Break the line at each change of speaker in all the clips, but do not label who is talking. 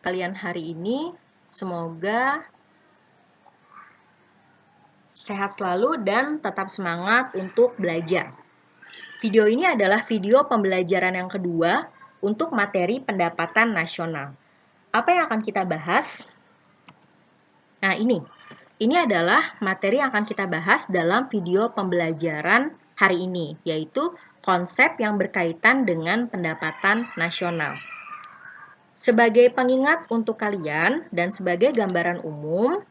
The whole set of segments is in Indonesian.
kalian hari ini. Semoga sehat selalu dan tetap semangat untuk belajar. Video ini adalah video pembelajaran yang kedua untuk materi pendapatan nasional. Apa yang akan kita bahas? Nah, ini adalah materi yang akan kita bahas dalam video pembelajaran hari ini, yaitu konsep yang berkaitan dengan pendapatan nasional. Sebagai pengingat untuk kalian dan sebagai gambaran umum,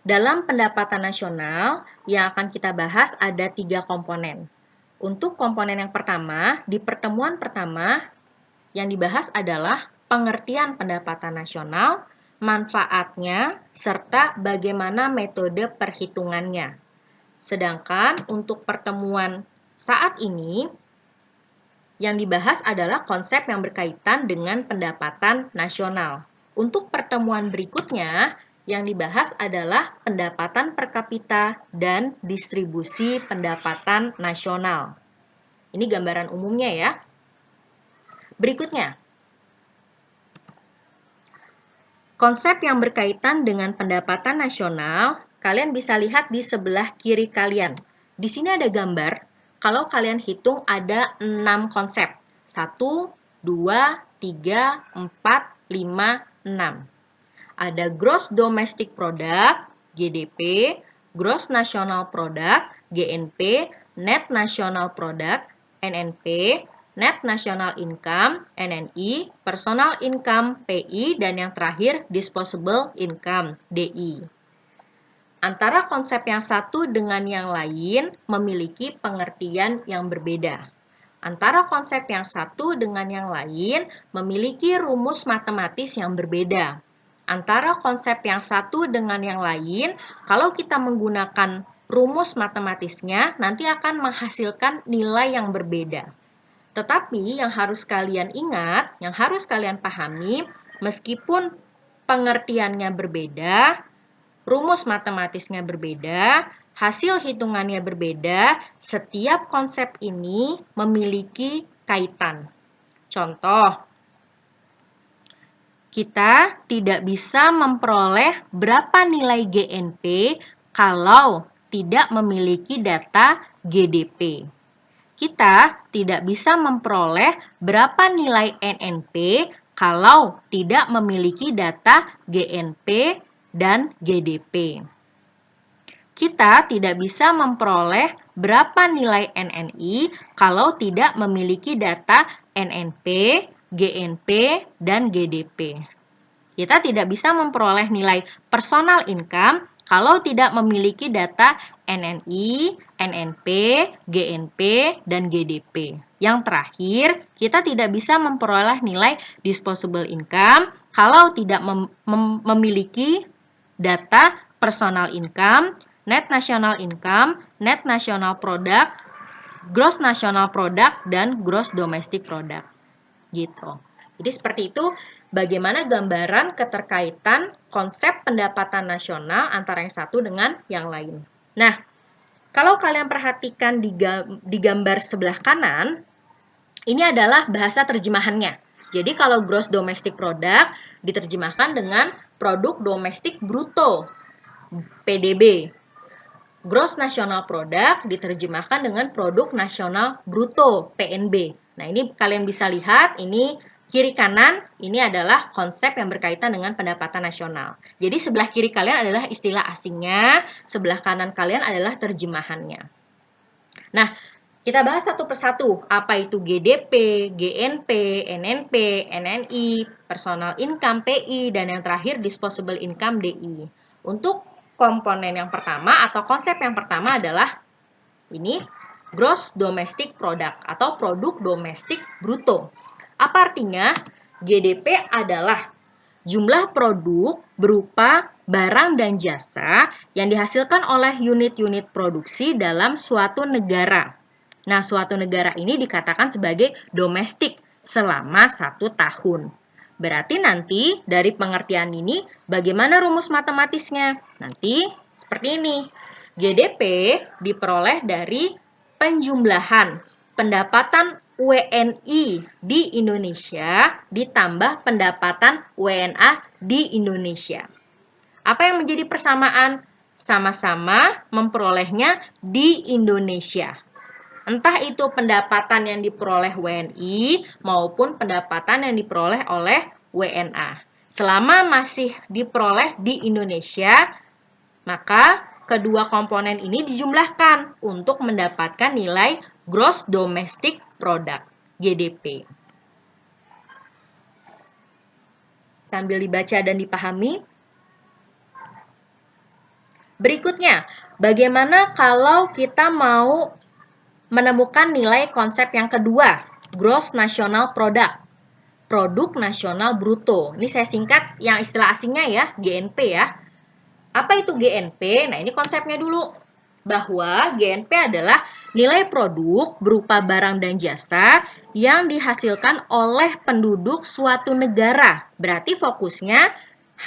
dalam pendapatan nasional yang akan kita bahas ada 3 komponen. Untuk komponen yang pertama, di pertemuan pertama yang dibahas adalah pengertian pendapatan nasional, manfaatnya, serta bagaimana metode perhitungannya. Sedangkan untuk pertemuan saat ini, yang dibahas adalah konsep yang berkaitan dengan pendapatan nasional. Untuk pertemuan berikutnya, yang dibahas adalah pendapatan per kapita dan distribusi pendapatan nasional. Ini gambaran umumnya ya. Berikutnya, konsep yang berkaitan dengan pendapatan nasional, kalian bisa lihat di sebelah kiri kalian. Di sini ada gambar. Kalau kalian hitung ada 6 konsep. 1, 2, 3, 4, 5, 6. Ada Gross Domestic Product, GDP, Gross National Product, GNP, Net National Product, NNP, Net National Income, NNI, Personal Income, PI, dan yang terakhir Disposable Income, DI. Antara konsep yang satu dengan yang lain memiliki pengertian yang berbeda. Antara konsep yang satu dengan yang lain memiliki rumus matematis yang berbeda. Antara konsep yang satu dengan yang lain, kalau kita menggunakan rumus matematisnya, nanti akan menghasilkan nilai yang berbeda. Tetapi yang harus kalian ingat, yang harus kalian pahami, meskipun pengertiannya berbeda, rumus matematisnya berbeda, hasil hitungannya berbeda, setiap konsep ini memiliki kaitan. Contoh, kita tidak bisa memperoleh berapa nilai GNP kalau tidak memiliki data GDP. Kita tidak bisa memperoleh berapa nilai NNP kalau tidak memiliki data GNP dan GDP. Kita tidak bisa memperoleh berapa nilai NNI kalau tidak memiliki data NNP, GNP, dan GDP. Kita tidak bisa memperoleh nilai personal income kalau tidak memiliki data NNI, NNP, GNP, dan GDP. Yang terakhir, kita tidak bisa memperoleh nilai disposable income kalau tidak memiliki data personal income, net national income, net national product, gross national product, dan gross domestic product. Gitu. Jadi seperti itu bagaimana gambaran keterkaitan konsep pendapatan nasional antara yang satu dengan yang lain. Nah, kalau kalian perhatikan di gambar sebelah kanan, ini adalah bahasa terjemahannya. Jadi kalau gross domestic product diterjemahkan dengan produk domestik bruto, PDB. Gross national product diterjemahkan dengan produk nasional bruto, PNB. Nah, ini kalian bisa lihat, ini kiri kanan, ini adalah konsep yang berkaitan dengan pendapatan nasional. Jadi sebelah kiri kalian adalah istilah asingnya, sebelah kanan kalian adalah terjemahannya. Nah, kita bahas satu persatu, apa itu GDP, GNP, NNP, NNI, personal income, PI, dan yang terakhir disposable income, DI. Untuk komponen yang pertama atau konsep yang pertama adalah ini, gross domestic product atau produk domestik bruto. Apa artinya? GDP adalah jumlah produk berupa barang dan jasa yang dihasilkan oleh unit-unit produksi dalam suatu negara. Nah, suatu negara ini dikatakan sebagai domestik selama 1 tahun. Berarti nanti dari pengertian ini bagaimana rumus matematisnya? Nanti seperti ini. GDP diperoleh dari penjumlahan pendapatan WNI di Indonesia ditambah pendapatan WNA di Indonesia. Apa yang menjadi persamaan? Sama-sama memperolehnya di Indonesia. Entah itu pendapatan yang diperoleh WNI maupun pendapatan yang diperoleh oleh WNA. Selama masih diperoleh di Indonesia, maka kedua komponen ini dijumlahkan untuk mendapatkan nilai Gross Domestic Product, GDP. Sambil dibaca dan dipahami. Berikutnya, bagaimana kalau kita mau menemukan nilai konsep yang kedua, Gross National Product, Produk Nasional Bruto. Ini saya singkat yang istilah asingnya ya, GNP ya. Apa itu GNP? Nah, ini konsepnya dulu. Bahwa GNP adalah nilai produk berupa barang dan jasa yang dihasilkan oleh penduduk suatu negara. Berarti fokusnya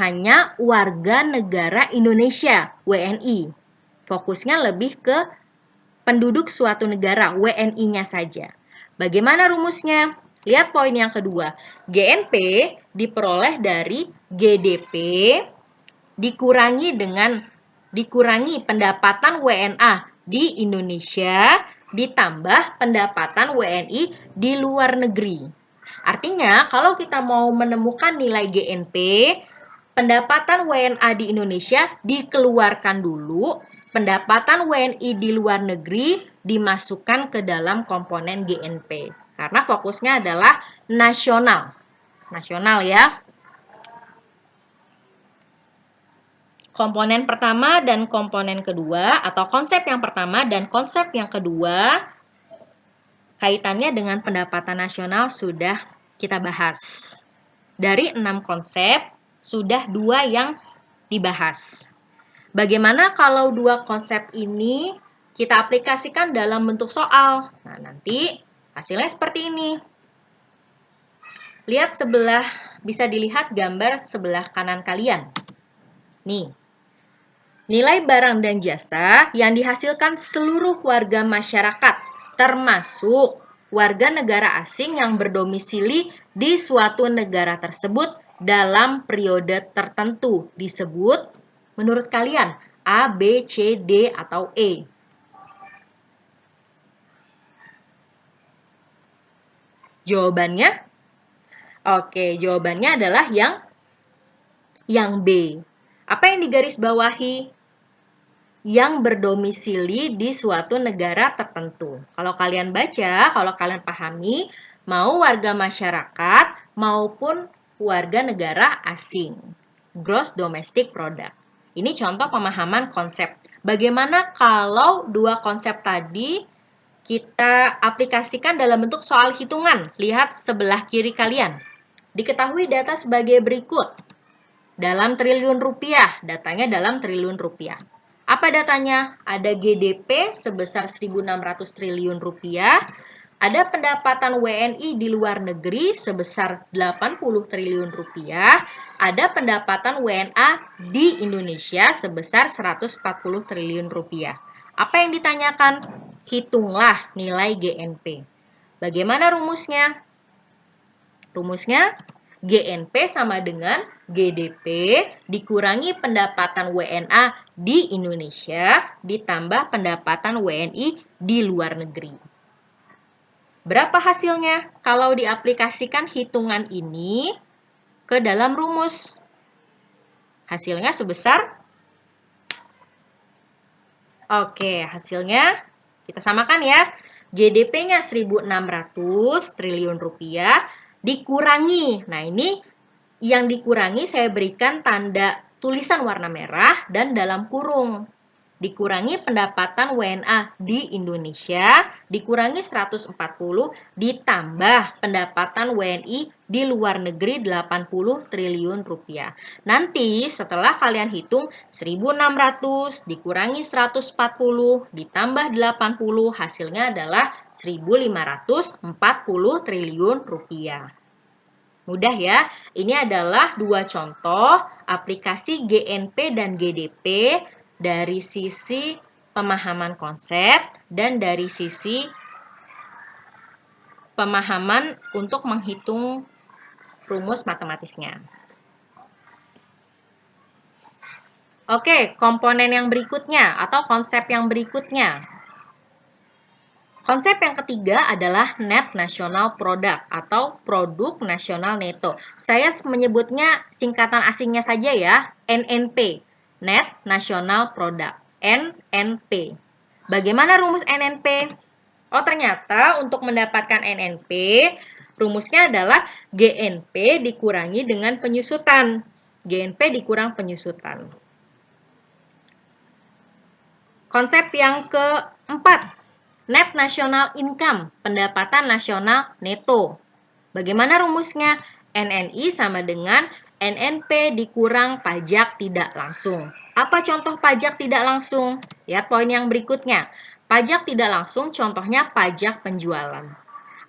hanya warga negara Indonesia, WNI. Fokusnya lebih ke penduduk suatu negara, WNI-nya saja. Bagaimana rumusnya? Lihat poin yang kedua. GNP diperoleh dari GDP dikurangi pendapatan WNA di Indonesia ditambah pendapatan WNI di luar negeri. Artinya, kalau kita mau menemukan nilai GNP, pendapatan WNA di Indonesia dikeluarkan dulu, pendapatan WNI di luar negeri dimasukkan ke dalam komponen GNP. Karena fokusnya adalah nasional. Nasional ya. Komponen pertama dan komponen kedua, atau konsep yang pertama dan konsep yang kedua, kaitannya dengan pendapatan nasional sudah kita bahas. Dari 6 konsep, sudah 2 yang dibahas. Bagaimana kalau 2 konsep ini kita aplikasikan dalam bentuk soal? Nah, nanti hasilnya seperti ini. Lihat sebelah, bisa dilihat gambar sebelah kanan kalian. Nih. Nilai barang dan jasa yang dihasilkan seluruh warga masyarakat, termasuk warga negara asing yang berdomisili di suatu negara tersebut dalam periode tertentu, disebut menurut kalian A, B, C, D, atau E. Jawabannya? Oke, jawabannya adalah yang B. Apa yang digarisbawahi? Yang berdomisili di suatu negara tertentu. Kalau kalian baca, kalau kalian pahami, mau warga masyarakat maupun warga negara asing. Gross Domestic Product. Ini contoh pemahaman konsep. Bagaimana kalau 2 konsep tadi kita aplikasikan dalam bentuk soal hitungan? Lihat sebelah kiri kalian. Diketahui data sebagai berikut. Dalam triliun rupiah, datanya dalam triliun rupiah. Apa datanya? Ada GDP sebesar 1.600 triliun rupiah, ada pendapatan WNI di luar negeri sebesar 80 triliun rupiah, ada pendapatan WNA di Indonesia sebesar 140 triliun rupiah. Apa yang ditanyakan? Hitunglah nilai GNP. Bagaimana rumusnya? Rumusnya GNP sama dengan GDP dikurangi pendapatan WNA di Indonesia ditambah pendapatan WNI di luar negeri. Berapa hasilnya kalau diaplikasikan hitungan ini ke dalam rumus? Hasilnya sebesar? Oke, hasilnya kita samakan ya. GDP-nya 1.600 triliun rupiah dikurangi. Nah, ini yang dikurangi saya berikan tanda tulisan warna merah dan dalam kurung. Dikurangi pendapatan WNA di Indonesia, dikurangi 140, ditambah pendapatan WNI di luar negeri 80 triliun rupiah. Nanti setelah kalian hitung 1.600 dikurangi 140 ditambah 80, hasilnya adalah 1.540 triliun rupiah. Mudah ya, ini adalah 2 contoh aplikasi GNP dan GDP dari sisi pemahaman konsep dan dari sisi pemahaman untuk menghitung rumus matematisnya. Oke, komponen yang berikutnya atau konsep yang berikutnya. Konsep yang ketiga adalah Net National Product atau Produk Nasional Neto. Saya menyebutnya singkatan asingnya saja ya, NNP. Net National Product, NNP. Bagaimana rumus NNP? Oh, ternyata untuk mendapatkan NNP, rumusnya adalah GNP dikurangi dengan penyusutan. GNP dikurang penyusutan. Konsep yang keempat, Net National Income, pendapatan nasional neto. Bagaimana rumusnya? NNI sama dengan NNP dikurang pajak tidak langsung. Apa contoh pajak tidak langsung? Lihat poin yang berikutnya. Pajak tidak langsung contohnya pajak penjualan.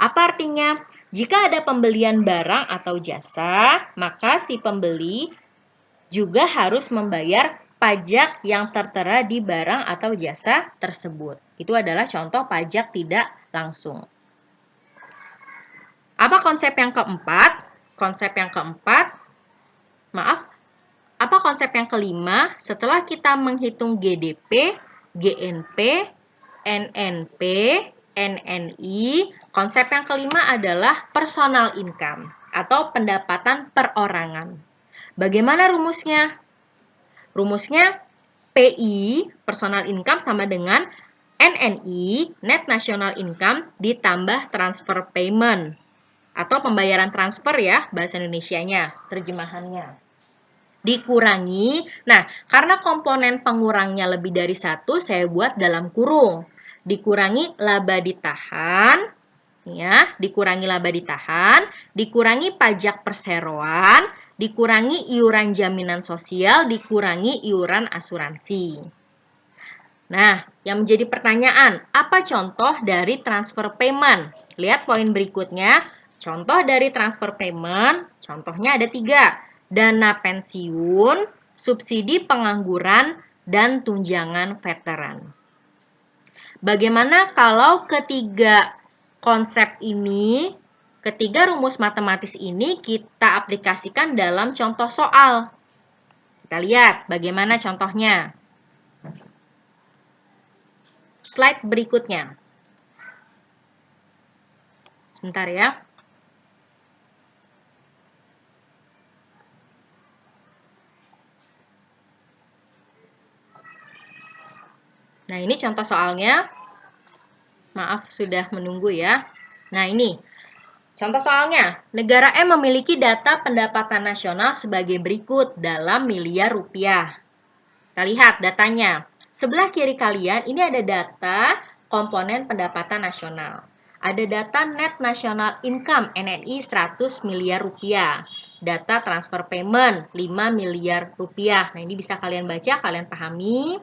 Apa artinya? Jika ada pembelian barang atau jasa, maka si pembeli juga harus membayar pajak yang tertera di barang atau jasa tersebut. Itu adalah contoh pajak tidak langsung. Apa konsep yang keempat? Apa konsep yang kelima? Setelah kita menghitung GDP, GNP, NNP, NNI, konsep yang kelima adalah personal income atau pendapatan perorangan. Bagaimana rumusnya? Rumusnya PI, personal income, sama dengan NNI, net national income, ditambah transfer payment. Atau pembayaran transfer ya, bahasa Indonesianya, terjemahannya. Dikurangi, nah karena komponen pengurangnya lebih dari satu, saya buat dalam kurung. Dikurangi laba ditahan, ya, dikurangi laba ditahan, dikurangi pajak perseroan, dikurangi iuran jaminan sosial, dikurangi iuran asuransi. Nah, yang menjadi pertanyaan, apa contoh dari transfer payment? Lihat poin berikutnya. Contoh dari transfer payment, contohnya ada 3. Dana pensiun, subsidi pengangguran, dan tunjangan veteran. Bagaimana kalau ketiga konsep ini, ketiga rumus matematis ini kita aplikasikan dalam contoh soal? Kita lihat bagaimana contohnya. Slide berikutnya. Sebentar ya. Nah, ini contoh soalnya. Maaf sudah menunggu ya. Nah, ini contoh soalnya. Negara M memiliki data pendapatan nasional sebagai berikut dalam miliar rupiah. Kita lihat datanya. Sebelah kiri kalian ini ada data komponen pendapatan nasional. Ada data net national income NNI 100 miliar rupiah. Data transfer payment 5 miliar rupiah. Nah, ini bisa kalian baca, kalian pahami.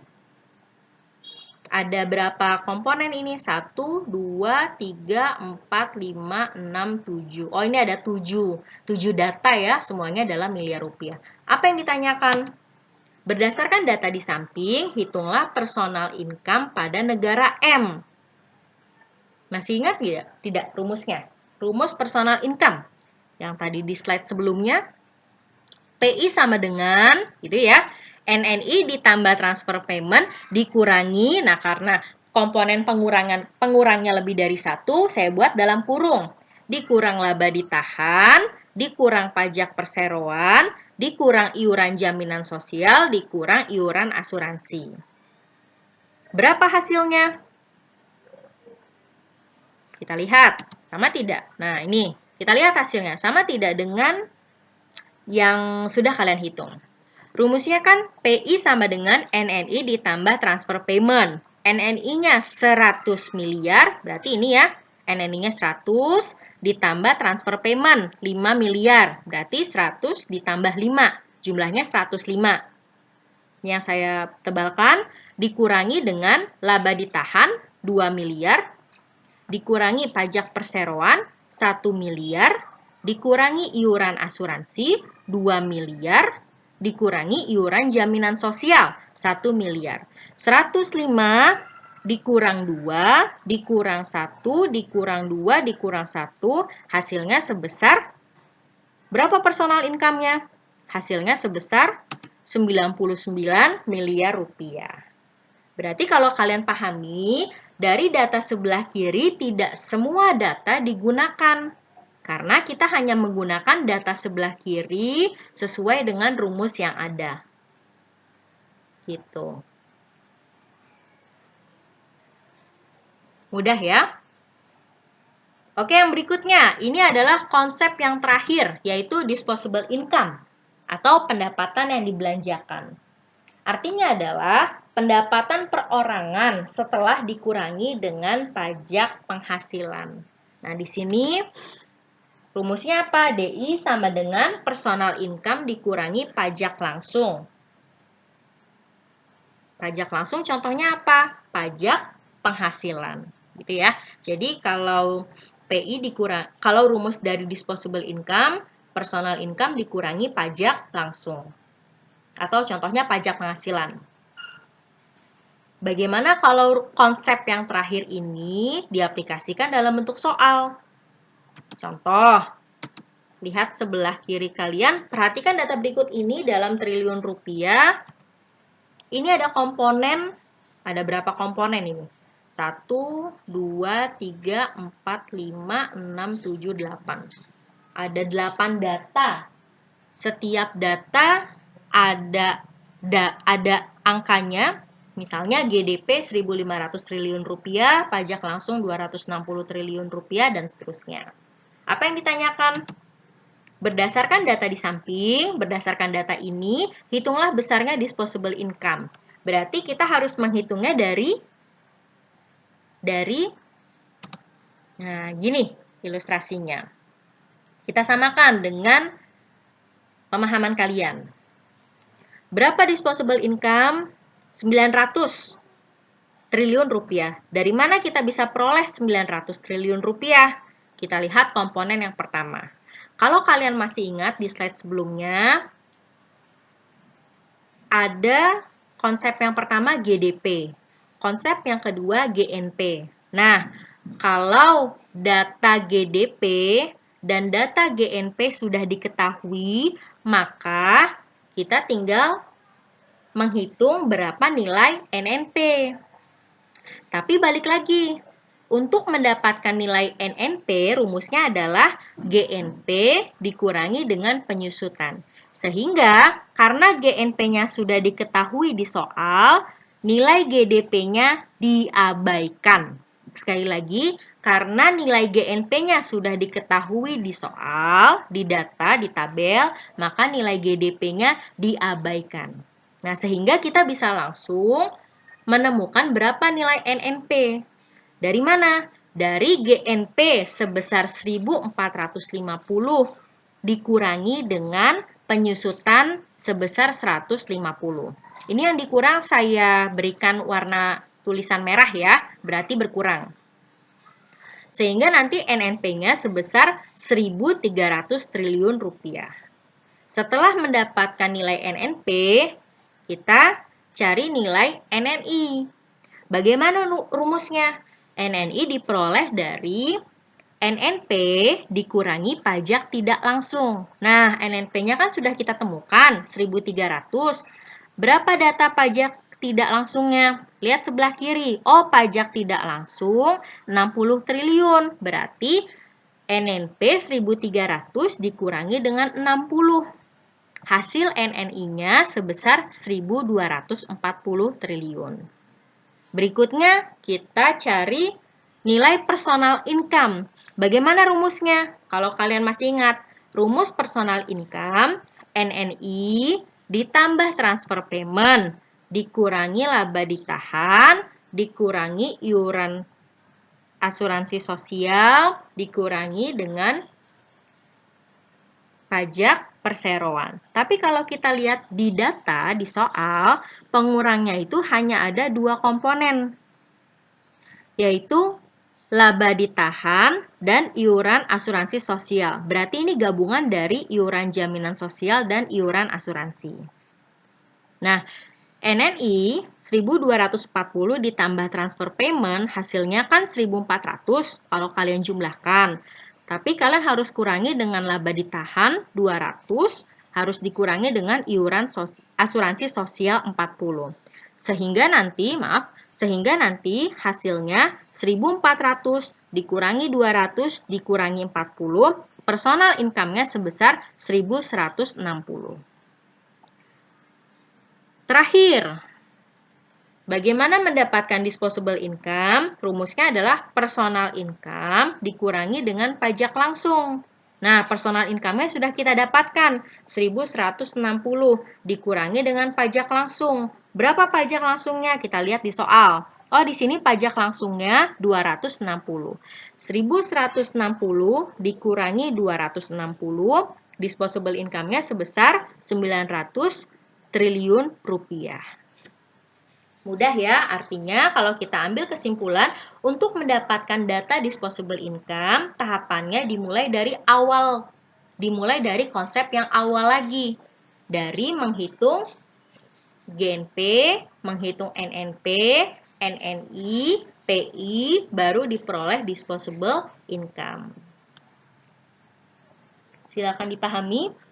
Ada berapa komponen ini? 1, 2, 3, 4, 5, 6, 7. Oh, ini ada 7. 7 data ya, semuanya adalah miliar rupiah. Apa yang ditanyakan? Berdasarkan data di samping, hitunglah personal income pada negara M. Masih ingat tidak? Tidak rumusnya. Rumus personal income. Yang tadi di slide sebelumnya. PI sama dengan, gitu ya, NNI ditambah transfer payment dikurangi, nah karena komponen pengurangnya lebih dari 1, saya buat dalam kurung. Dikurang laba ditahan, dikurang pajak perseroan, dikurang iuran jaminan sosial, dikurang iuran asuransi. Berapa hasilnya? Kita lihat, sama tidak? Nah, ini, kita lihat hasilnya. Sama tidak dengan yang sudah kalian hitung? Rumusnya kan PI sama dengan NNI ditambah transfer payment. NNI-nya 100 miliar, berarti ini ya, NNI-nya 100 ditambah transfer payment 5 miliar, berarti 100 ditambah 5, jumlahnya 105. Yang saya tebalkan, dikurangi dengan laba ditahan 2 miliar, dikurangi pajak perseroan 1 miliar, dikurangi iuran asuransi 2 miliar, dikurangi iuran jaminan sosial 1 miliar. 105 dikurang 2, dikurang 1, dikurang 2, dikurang 1, hasilnya sebesar berapa personal income-nya? Hasilnya sebesar 99 miliar rupiah. Berarti kalau kalian pahami, dari data sebelah kiri tidak semua data digunakan. Karena kita hanya menggunakan data sebelah kiri sesuai dengan rumus yang ada. Gitu. Mudah ya? Oke, yang berikutnya, ini adalah konsep yang terakhir, yaitu disposable income, atau pendapatan yang dibelanjakan. Artinya adalah pendapatan perorangan setelah dikurangi dengan pajak penghasilan. Nah, di sini rumusnya apa? DI sama dengan personal income dikurangi pajak langsung. Pajak langsung contohnya apa? Pajak penghasilan, gitu ya. Jadi kalau kalau rumus dari disposable income, personal income dikurangi pajak langsung. Atau contohnya pajak penghasilan. Bagaimana kalau konsep yang terakhir ini diaplikasikan dalam bentuk soal? Contoh, lihat sebelah kiri kalian, perhatikan data berikut ini dalam triliun rupiah. Ini ada komponen, ada berapa komponen ini? 1, 2, 3, 4, 5, 6, 7, 8. Ada 8 data. Setiap data ada angkanya. Misalnya GDP 1.500 triliun rupiah, pajak langsung 260 triliun rupiah, dan seterusnya. Apa yang ditanyakan? Berdasarkan data di samping, berdasarkan data ini, hitunglah besarnya disposable income. Berarti kita harus menghitungnya dari nah gini ilustrasinya. Kita samakan dengan pemahaman kalian. Berapa disposable income? 900 triliun rupiah. Dari mana kita bisa peroleh 900 triliun rupiah? Kita lihat komponen yang pertama. Kalau kalian masih ingat di slide sebelumnya, ada konsep yang pertama GDP, konsep yang kedua GNP. Nah, kalau data GDP dan data GNP sudah diketahui, maka kita tinggal menghitung berapa nilai NNP. Tapi balik lagi, untuk mendapatkan nilai NNP, rumusnya adalah GNP dikurangi dengan penyusutan. Sehingga, karena GNP-nya sudah diketahui di soal, nilai GDP-nya diabaikan. Sekali lagi, karena nilai GNP-nya sudah diketahui di soal, di data, di tabel, maka nilai GDP-nya diabaikan. Nah, sehingga kita bisa langsung menemukan berapa nilai NNP. Dari mana? Dari GNP sebesar 1450 dikurangi dengan penyusutan sebesar 150. Ini yang dikurang saya berikan warna tulisan merah ya, berarti berkurang. Sehingga nanti NNP-nya sebesar 1.300 triliun rupiah. Setelah mendapatkan nilai NNP, kita cari nilai NNI. Bagaimana rumusnya? NNI diperoleh dari NNP dikurangi pajak tidak langsung. Nah, NNP-nya kan sudah kita temukan, 1.300. Berapa data pajak tidak langsungnya? Lihat sebelah kiri. Oh, pajak tidak langsung 60 triliun. Berarti NNP 1.300 dikurangi dengan 60. Hasil NNI-nya sebesar 1.240 triliun. Berikutnya, kita cari nilai personal income. Bagaimana rumusnya? Kalau kalian masih ingat, rumus personal income, NNI ditambah transfer payment, dikurangi laba ditahan, dikurangi iuran asuransi sosial, dikurangi dengan pajak perseroan. Tapi kalau kita lihat di data, di soal, pengurangnya itu hanya ada 2 komponen, yaitu laba ditahan dan iuran asuransi sosial. Berarti ini gabungan dari iuran jaminan sosial dan iuran asuransi. Nah, NNI 1240 ditambah transfer payment hasilnya kan 1400 kalau kalian jumlahkan. Tapi kalian harus kurangi dengan laba ditahan 200, harus dikurangi dengan iuran asuransi sosial 40. Sehingga nanti hasilnya 1400 dikurangi 200 dikurangi 40, personal income-nya sebesar 1160. Terakhir, bagaimana mendapatkan disposable income? Rumusnya adalah personal income dikurangi dengan pajak langsung. Nah, personal income-nya sudah kita dapatkan, 1160 dikurangi dengan pajak langsung. Berapa pajak langsungnya? Kita lihat di soal. Oh, di sini pajak langsungnya 260. 1160 dikurangi 260, disposable income-nya sebesar 900 triliun rupiah. Mudah ya, artinya kalau kita ambil kesimpulan untuk mendapatkan data disposable income, tahapannya dimulai dari konsep yang awal lagi. Dari menghitung GNP, menghitung NNP, NNI, PI, baru diperoleh disposable income. Silakan dipahami.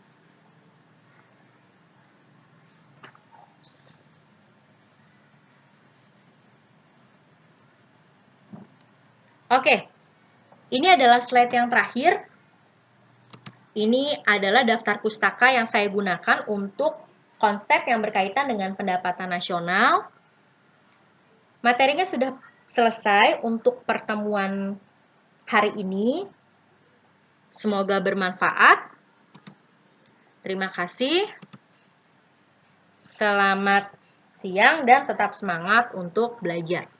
Oke, ini adalah slide yang terakhir. Ini adalah daftar pustaka yang saya gunakan untuk konsep yang berkaitan dengan pendapatan nasional. Materinya sudah selesai untuk pertemuan hari ini. Semoga bermanfaat. Terima kasih. Selamat siang dan tetap semangat untuk belajar.